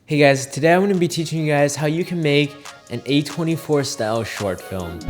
Hey guys, today I'm going to be teaching you guys how you can make an A24 style short film.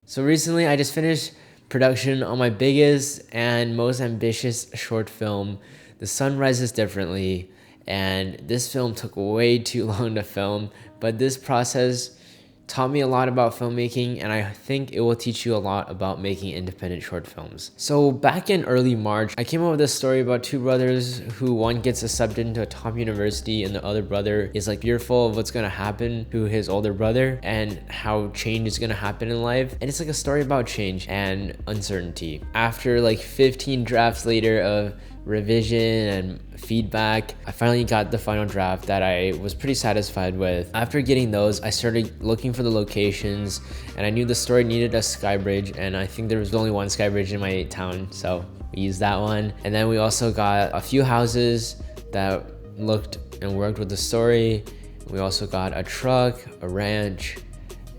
So recently I just finished production on my biggest and most ambitious short film, The Sun Rises Differently. And this film took way too long to film, but this process taught me a lot about filmmaking, and I think it will teach you a lot about making independent short films. So back in early March, I came up with this story about two brothers who one gets accepted into a top university and the other brother is like fearful of what's gonna happen to his older brother and how change is gonna happen in life. And it's like a story about change and uncertainty. After like 15 drafts later of revision and feedback, I finally got the final draft that I was pretty satisfied with. After getting those, I started looking for the locations, and I knew the story needed a sky bridge, and I think there was only one sky bridge in my town, so we used that one. And then we also got a few houses that looked and worked with the story. We also got a truck, a ranch,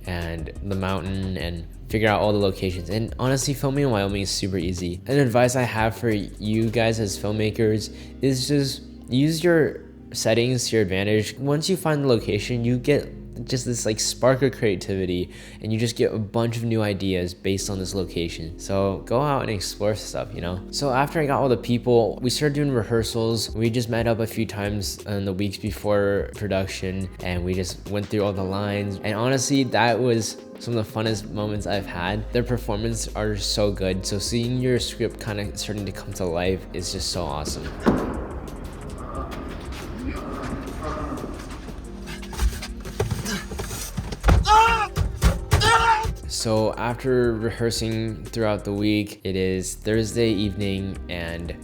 and the mountain, and figure out all the locations. And honestly, filming in Wyoming is super easy. An advice I have for you guys as filmmakers is just use your settings to your advantage. Once you find the location, you get just this like spark of creativity, and you just get a bunch of new ideas based on this location. So go out and explore stuff, you know? So after I got all the people, we started doing rehearsals. We just met up a few times in the weeks before production, and we just went through all the lines. And honestly, that was some of the funnest moments I've had. Their performances are so good. So seeing your script kind of starting to come to life is just so awesome. So after rehearsing throughout the week, it is Thursday evening and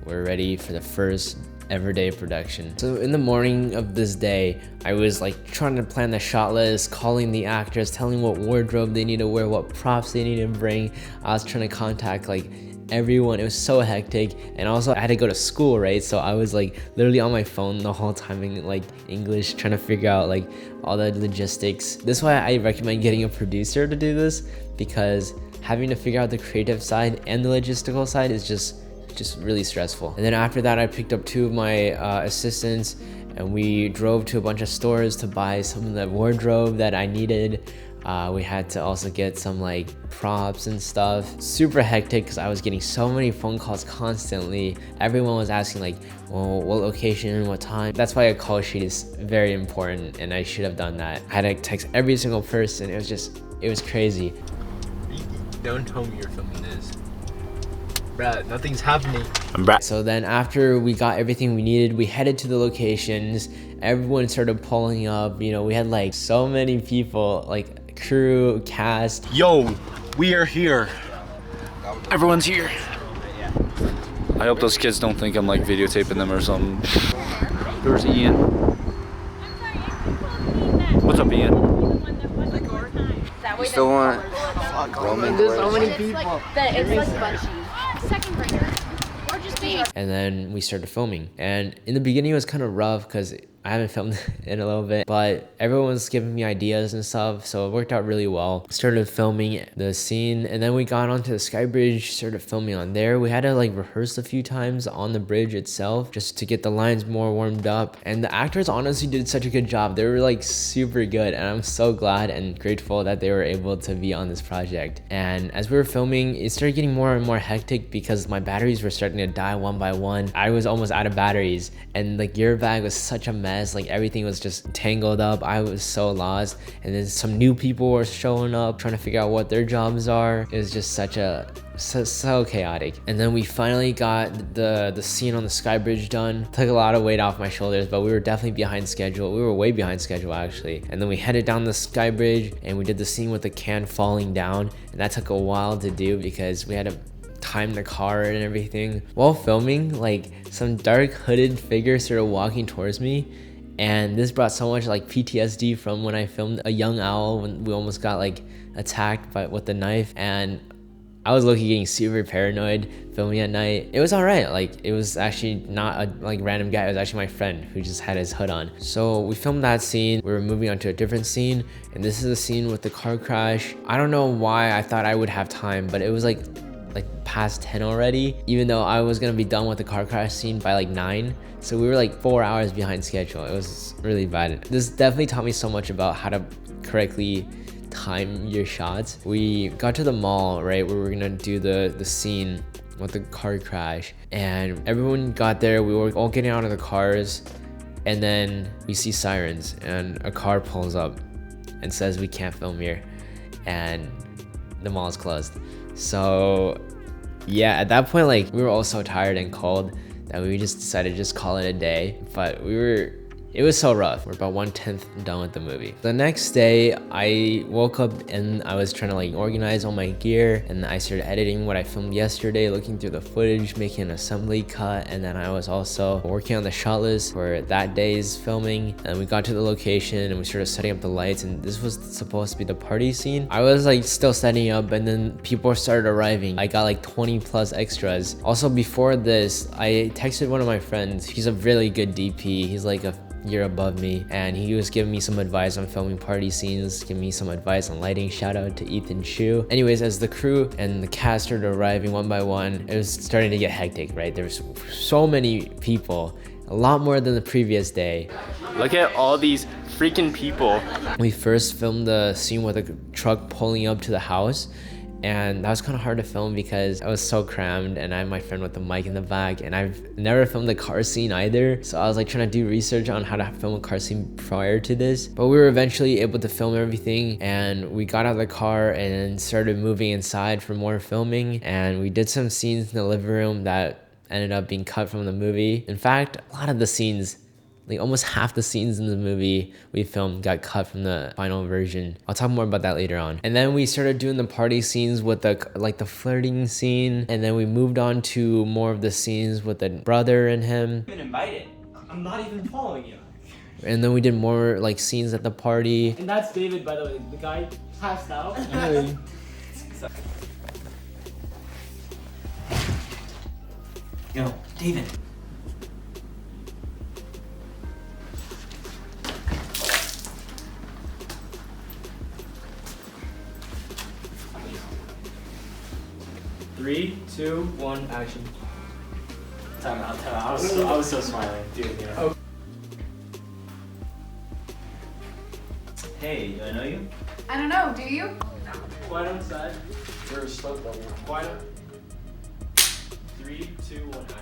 we're ready for the first ever day of production. So in the morning of this day, I was like trying to plan the shot list, calling the actors, telling what wardrobe they need to wear, what props they need to bring. I was trying to contact like everyone. It was so hectic, and also I had to go to school, right? So I was like literally on my phone the whole time in like English, trying to figure out like all the logistics. This is why I recommend getting a producer to do this, because having to figure out the creative side and the logistical side is just really stressful. And then after that, I picked up two of my assistants, and we drove to a bunch of stores to buy some of the wardrobe that I needed. We had to also get some like props and stuff. Super hectic because I was getting so many phone calls constantly. Everyone was asking like, well, what location, what time. That's why a call sheet is very important, and I should have done that. I had to text every single person. It was crazy. Don't tell me you're filming this. Bruh, nothing's happening. So then after we got everything we needed, we headed to the locations. Everyone started pulling up. You know, we had like so many people, like crew, cast. Yo, we are here. Everyone's here. I hope those kids don't think I'm like videotaping them or something. There's Ian. What's up, Ian? You still want Roman? There's so many people. It's like Bunchy. Second grader. Or just me. And then we started filming. And in the beginning, it was kind of rough because I haven't filmed in a little bit, but everyone was giving me ideas and stuff, so it worked out really well. Started filming the scene, and then we got onto the sky bridge, started filming on there. We had to like rehearse a few times on the bridge itself just to get the lines more warmed up. And the actors honestly did such a good job. They were like super good, and I'm so glad and grateful that they were able to be on this project. And as we were filming, it started getting more and more hectic because my batteries were starting to die one by one. I was almost out of batteries, and like your bag was such a mess. Like everything was just tangled up. I was so lost, and then some new people were showing up trying to figure out what their jobs are. It was just so chaotic. And then we finally got the scene on the sky bridge done. Took a lot of weight off my shoulders, but we were definitely behind schedule. We were way behind schedule actually. And then we headed down the sky bridge, and we did the scene with the can falling down, and that took a while to do because we had to time the car and everything. While filming, like some dark hooded figure started walking towards me, and this brought so much like PTSD from when I filmed A Young Owl when we almost got like attacked with the knife. And I was low-key getting super paranoid filming at night. It was alright, like it was actually not a like random guy, it was actually my friend who just had his hood on. So we filmed that scene, we were moving on to a different scene, and this is the scene with the car crash. I don't know why I thought I would have time, but it was like past 10 already, even though I was gonna be done with the car crash scene by like 9. So we were like 4 hours behind schedule. It was really bad. This definitely taught me so much about how to correctly time your shots. We got to the mall, right, where we were gonna do the scene with the car crash, and everyone got there. We were all getting out of the cars, and then we see sirens, and a car pulls up and says we can't film here, and the mall is closed. So yeah, at that point, like, we were all so tired and cold that we just decided to just call it a day. But it was so rough. We're about 1/10 done with the movie. The next day, I woke up and I was trying to like organize all my gear, and I started editing what I filmed yesterday, looking through the footage, making an assembly cut, and then I was also working on the shot list for that day's filming. And we got to the location and we started setting up the lights, and this was supposed to be the party scene. I was like still setting up, and then people started arriving. I got like 20 plus extras. Also, before this, I texted one of my friends. He's a really good DP. He's like a year above me, and he was giving me some advice on filming party scenes, giving me some advice on lighting. Shout out to Ethan Chu. Anyways, as the crew and the cast started arriving one by one, it was starting to get hectic, right? There was so many people, a lot more than the previous day. Look at all these freaking people. We first filmed the scene with a truck pulling up to the house, and that was kind of hard to film because I was so crammed, and I had my friend with the mic in the back, and I've never filmed a car scene either. So I was like trying to do research on how to film a car scene prior to this. But we were eventually able to film everything, and we got out of the car and started moving inside for more filming. And we did some scenes in the living room that ended up being cut from the movie. In fact, a lot of the scenes, like almost half the scenes in the movie we filmed got cut from the final version. I'll talk more about that later on. And then we started doing the party scenes with the flirting scene, and then we moved on to more of the scenes with the brother and him. Been invited. I'm not even following you. And then we did more like scenes at the party. And that's David, by the way. The guy passed out. Yo, David. Three, two, one, action. Time out. I was so smiling. Dude, you know. Oh. Hey, do I know you? I don't know, do you? Quiet on side. We're slow level. Quiet on. 3, 2, 1, action.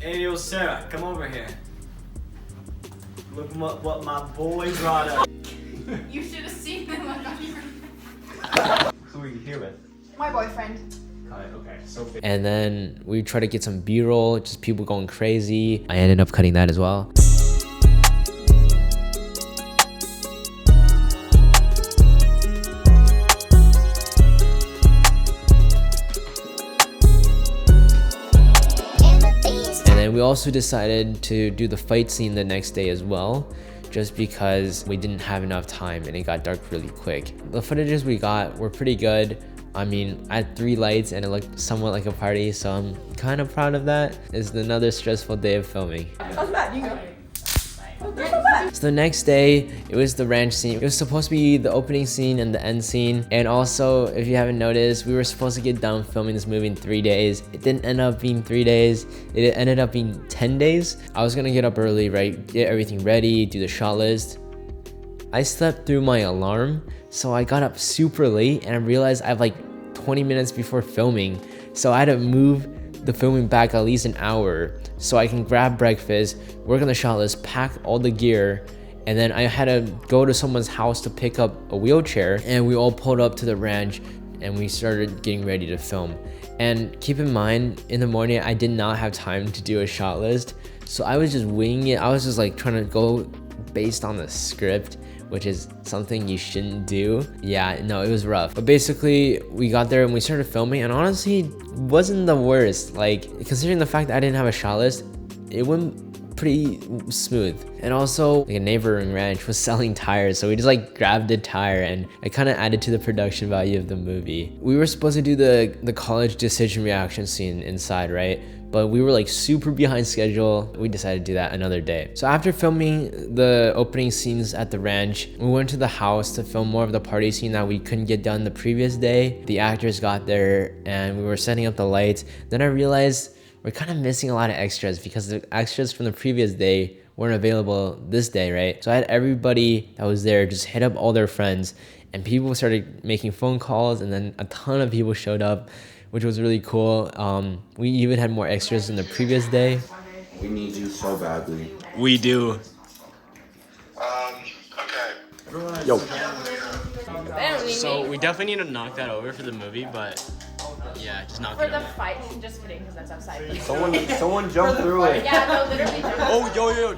Hey, yo, Sarah, come over here. Look what my boy brought up. You should have seen the look on your Who are you here with? My boyfriend. Okay, so big. And then we tried to get some B-roll, just people going crazy. I ended up cutting that as well. And then we also decided to do the fight scene the next day as well, just because we didn't have enough time and it got dark really quick. The footages we got were pretty good. I mean, I had 3 lights and it looked somewhat like a party, so I'm kind of proud of that. It's another stressful day of filming. So the next day, it was the ranch scene. It was supposed to be the opening scene and the end scene. And also, if you haven't noticed, we were supposed to get done filming this movie in 3 days. It didn't end up being 3 days. It ended up being 10 days. I was gonna get up early, right? Get everything ready, do the shot list. I slept through my alarm, so I got up super late and I realized I have like 20 minutes before filming. So I had to move the filming back at least an hour so I can grab breakfast, work on the shot list, pack all the gear, and then I had to go to someone's house to pick up a wheelchair, and we all pulled up to the ranch and we started getting ready to film. And keep in mind, in the morning I did not have time to do a shot list, so I was just winging it. I was just like trying to go based on the script, which is something you shouldn't do. Yeah, no, it was rough. But basically, we got there and we started filming, and honestly, it wasn't the worst. Like, considering the fact that I didn't have a shot list, it went pretty smooth. And also like a neighboring ranch was selling tires, so we just like grabbed a tire, and it kind of added to the production value of the movie. We were supposed to do the college decision reaction scene inside, right? But we were like super behind schedule. We decided to do that another day. So after filming the opening scenes at the ranch, we went to the house to film more of the party scene that we couldn't get done the previous day. The actors got there and we were setting up the lights. Then I realized we're kind of missing a lot of extras because the extras from the previous day weren't available this day, right? So I had everybody that was there just hit up all their friends, and people started making phone calls, and then a ton of people showed up, which was really cool. We even had more extras than the previous day. We need you so badly. We do. Okay. Yo. So we definitely need to knock that over for the movie, but yeah, just knock For it the over. fight, just kidding, because that's outside. Someone jump through it. Yeah, no, literally jump. Oh, yo.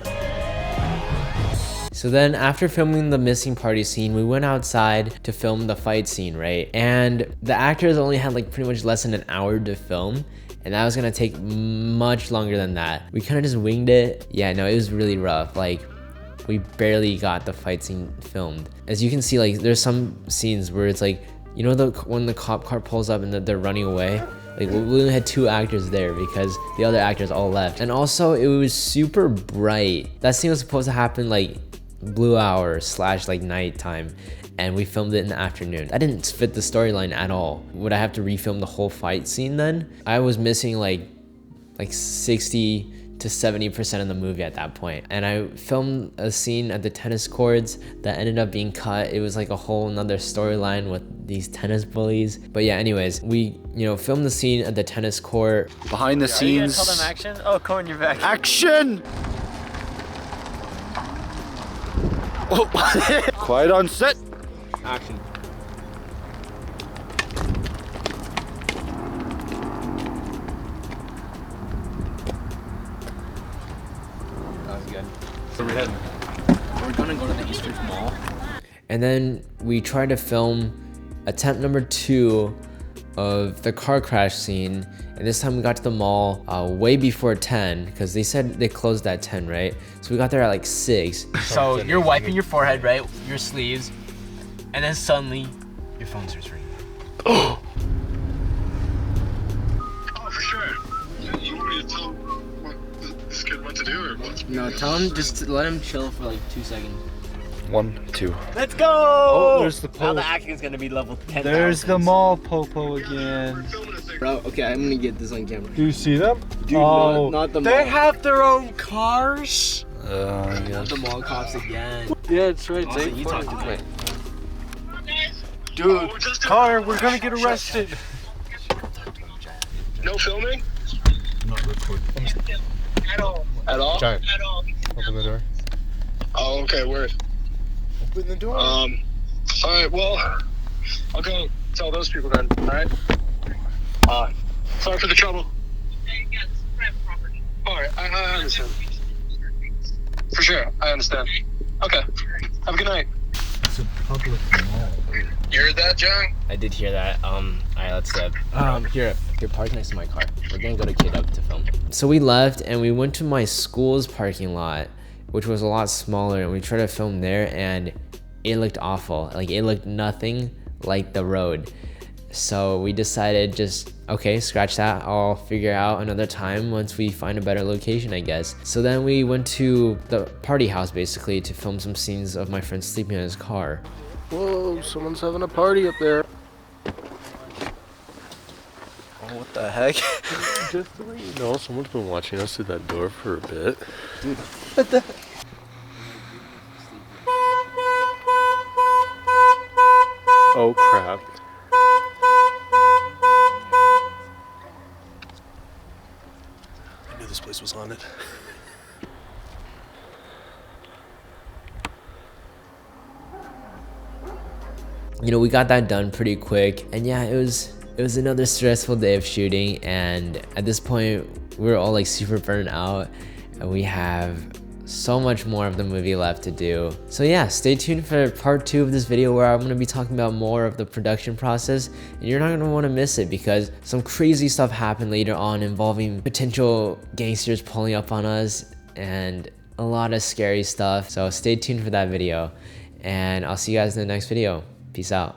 So then after filming the missing party scene, we went outside to film the fight scene, right? And the actors only had like pretty much less than an hour to film, and that was gonna take much longer than that. We kind of just winged it. Yeah, no, it was really rough. Like, we barely got the fight scene filmed. As you can see, like, there's some scenes where it's like, you know, when the cop car pulls up and they're running away? Like, we only had 2 actors there because the other actors all left. And also, it was super bright. That scene was supposed to happen like blue hour / like nighttime, and we filmed it in the afternoon. That didn't fit the storyline at all. Would I have to refilm the whole fight scene then? I was missing like 60 to 70% of the movie at that point. And I filmed a scene at the tennis courts that ended up being cut. It was like a whole nother storyline with these tennis bullies. But yeah, anyways, we, filmed the scene at the tennis court. Behind the Are you gonna scenes. tell them action? Oh, Cohen, you're back. Action! Oh. Quiet on set. Action. That was good. So we're heading. We're gonna go to the Eastridge Mall. And then we tried to film attempt number 2 of the car crash scene. And this time we got to the mall way before 10, because they said they closed at 10, right? So we got there at like 6. So you're wiping your forehead, right? Your sleeves, and then suddenly your phone starts ringing. Oh, for sure. You want me to tell this kid what to do or what? No, tell him just let him chill for like 2 seconds. 1, 2. Let's go! Oh, there's the Now post. the acting's gonna be level 10. There's the mall popo again. Bro, okay, I'm gonna get this on camera. Do you see them? Dude, Oh, not the they mall. have their own cars. Not the mall cops again. Yeah, it's right. Also, you talk to Clay. Dude, car, we're gonna get arrested. No filming? Not recording. At all. At all? Giant. At all. Open the door. Oh, okay, word. Open the door. Alright, well, I'll go tell those people then, alright? Sorry for the trouble. Alright, I understand. For sure, I understand. Okay, have a good night. It's a public mall. You heard that, John? I did hear that. Alright, let's step. Here, park next to my car. We're gonna go to Kid Up to film. So we left and we went to my school's parking lot, which was a lot smaller, and we tried to film there, and it looked awful. Like, it looked nothing like the road. So we decided okay, scratch that. I'll figure out another time once we find a better location, I guess. So then we went to the party house basically to film some scenes of my friend sleeping in his car. Whoa, someone's having a party up there. Oh, what the heck? Just to let you know, someone's been watching us through that door for a bit. Dude, what the? Oh crap. I knew this place was haunted. we got that done pretty quick, and yeah, it was another stressful day of shooting, and at this point we were all like super burnt out, and we have so much more of the movie left to do. So yeah, stay tuned for part 2 of this video, where I'm going to be talking about more of the production process, and you're not going to want to miss it, because some crazy stuff happened later on involving potential gangsters pulling up on us, and a lot of scary stuff. So stay tuned for that video, and I'll see you guys in the next video. Peace out.